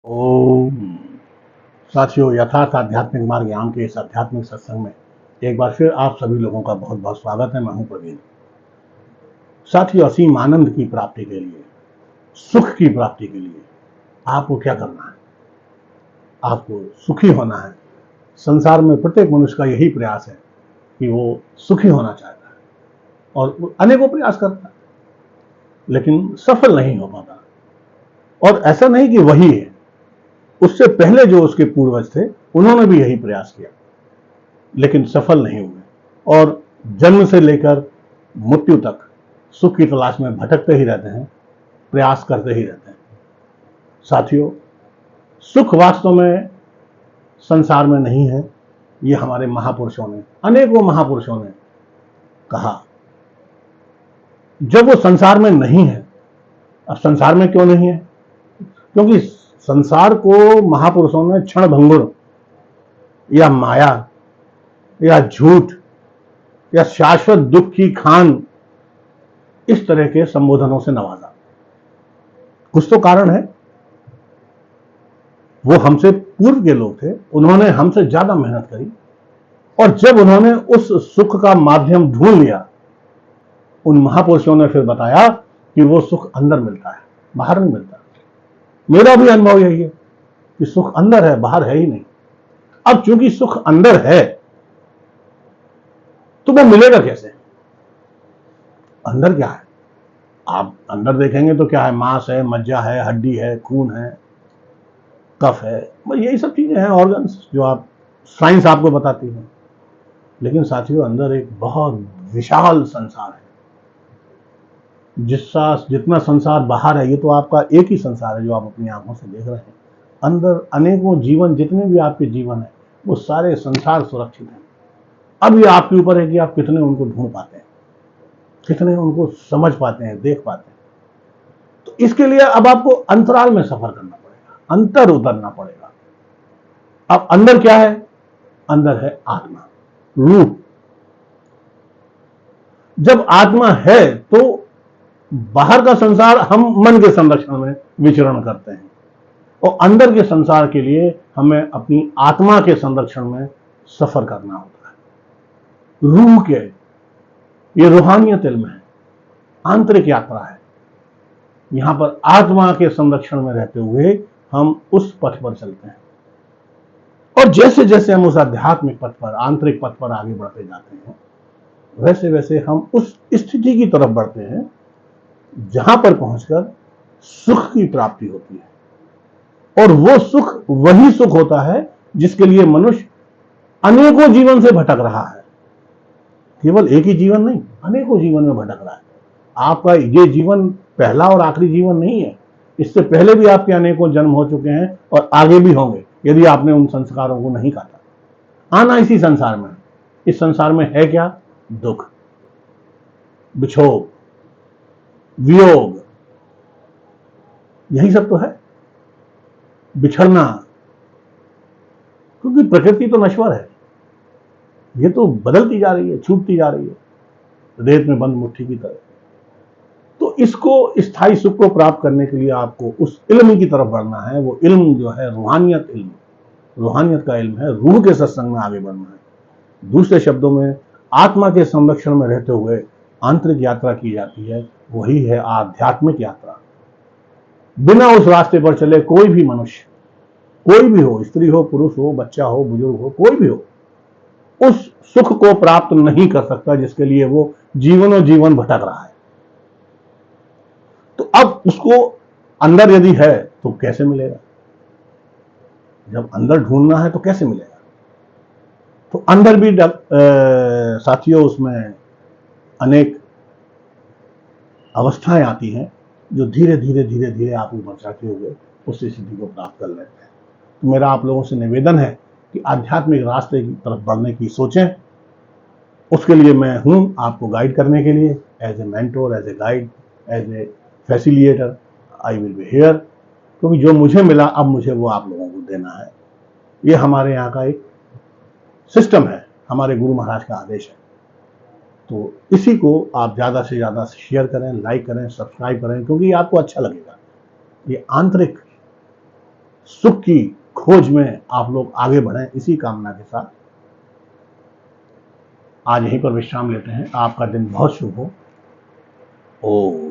ओम। साथियों, यथार्थ आध्यात्मिक मार्ग याम के इस आध्यात्मिक सत्संग में एक बार फिर आप सभी लोगों का बहुत बहुत स्वागत है। मैं हूं प्रवीण। साथियों, असीम आनंद की प्राप्ति के लिए, सुख की प्राप्ति के लिए आपको क्या करना है? आपको सुखी होना है। संसार में प्रत्येक मनुष्य का यही प्रयास है कि वो सुखी होना चाहता है और वो अनेकों प्रयास करता है, लेकिन सफल नहीं हो पाता। और ऐसा नहीं कि वही है, उससे पहले जो उसके पूर्वज थे उन्होंने भी यही प्रयास किया, लेकिन सफल नहीं हुए और जन्म से लेकर मृत्यु तक सुख की तलाश में भटकते ही रहते हैं, प्रयास करते ही रहते हैं। साथियों, सुख वास्तव में संसार में नहीं है। ये हमारे महापुरुषों ने, अनेकों महापुरुषों ने कहा। जब वो संसार में नहीं है, अब संसार में क्यों नहीं है? क्योंकि संसार को महापुरुषों ने क्षण भंगुर या माया या झूठ या शाश्वत दुख की खान, इस तरह के संबोधनों से नवाजा। कुछ तो कारण है। वो हमसे पूर्व के लोग थे, उन्होंने हमसे ज्यादा मेहनत करी और जब उन्होंने उस सुख का माध्यम ढूंढ लिया, उन महापुरुषों ने फिर बताया कि वो सुख अंदर मिलता है, बाहर नहीं मिलता। मेरा भी अनुभव यही है कि सुख अंदर है, बाहर है ही नहीं। अब चूंकि सुख अंदर है तो वो मिलेगा कैसे? अंदर क्या है? आप अंदर देखेंगे तो क्या है? मांस है, मज्जा है, हड्डी है, खून है, कफ है, यही सब चीजें हैं, ऑर्गन्स जो आप साइंस आपको बताती है। लेकिन साथियों, अंदर एक बहुत विशाल संसार है। जितना संसार बाहर है, ये तो आपका एक ही संसार है जो आप अपनी आंखों से देख रहे हैं। अंदर अनेकों जीवन, जितने भी आपके जीवन है, वो सारे संसार सुरक्षित हैं। अब ये आपके ऊपर है कि आप कितने उनको ढूंढ पाते हैं, कितने उनको समझ पाते हैं, देख पाते हैं। तो इसके लिए अब आपको अंतराल में सफर करना पड़ेगा, अंतर उतरना पड़ेगा। अब अंदर क्या है? अंदर है आत्मा, रूह। जब आत्मा है तो बाहर का संसार हम मन के संरक्षण में विचरण करते हैं और अंदर के संसार के लिए हमें अपनी आत्मा के संरक्षण में सफर करना होता है। रूह के, ये रूहानियत इल्म है, आंतरिक यात्रा है। यहां पर आत्मा के संरक्षण में रहते हुए हम उस पथ पर चलते हैं और जैसे जैसे हम उस आध्यात्मिक पथ पर, आंतरिक पथ पर आगे बढ़ते जाते हैं, वैसे वैसे हम उस स्थिति की तरफ बढ़ते हैं जहां पर पहुंचकर सुख की प्राप्ति होती है। और वो सुख वही सुख होता है जिसके लिए मनुष्य अनेकों जीवन से भटक रहा है। केवल एक ही जीवन नहीं, अनेकों जीवन में भटक रहा है। आपका ये जीवन पहला और आखिरी जीवन नहीं है। इससे पहले भी आपके अनेकों जन्म हो चुके हैं और आगे भी होंगे, यदि आपने उन संस्कारों को नहीं काटा। आना इसी संसार में। इस संसार में है क्या? दुख, विक्षोभ, वियोग, यही सब तो है। बिछड़ना, क्योंकि प्रकृति तो नश्वर है, ये तो बदलती जा रही है, छूटती जा रही है, रेत में बंद मुट्ठी की तरह। तो इसको, स्थायी सुख को प्राप्त करने के लिए आपको उस इल्म की तरफ बढ़ना है। वो इल्म जो है रूहानियत इल्म, रूहानियत का इल्म है। रूह के सत्संग में आगे बढ़ना है। दूसरे शब्दों में, आत्मा के संरक्षण में रहते हुए आंतरिक यात्रा की जाती है, वही है आध्यात्मिक यात्रा। बिना उस रास्ते पर चले कोई भी मनुष्य, कोई भी हो, स्त्री हो, पुरुष हो, बच्चा हो, बुजुर्ग हो, कोई भी हो, उस सुख को प्राप्त नहीं कर सकता जिसके लिए वो जीवनों जीवन भटक रहा है। तो अब उसको अंदर यदि है तो कैसे मिलेगा? जब अंदर ढूंढना है तो कैसे मिलेगा? तो अंदर भी साथियों, उसमें अनेक अवस्थाएं आती हैं जो धीरे धीरे धीरे धीरे आप ऊपर चढ़ते हुए उस स्थिति को प्राप्त कर लेते हैं। तो मेरा आप लोगों से निवेदन है कि आध्यात्मिक रास्ते की तरफ बढ़ने की सोचें। उसके लिए मैं हूं आपको गाइड करने के लिए, as a mentor, as a guide, as a facilitator, I will be here. क्योंकि जो मुझे मिला, अब मुझे वो आप लोगों को देना है। ये हमारे यहाँ का एक सिस्टम है, हमारे गुरु महाराज का आदेश है। तो इसी को आप ज़्यादा से ज़्यादा शेयर करें, लाइक करें, सब्सक्राइब करें, क्योंकि ये आपको अच्छा लगेगा। ये आंतरिक सुख की खोज में आप लोग आगे बढ़ें, इसी कामना के साथ आज यहीं पर विश्राम लेते हैं। आपका दिन बहुत शुभ हो। ओम।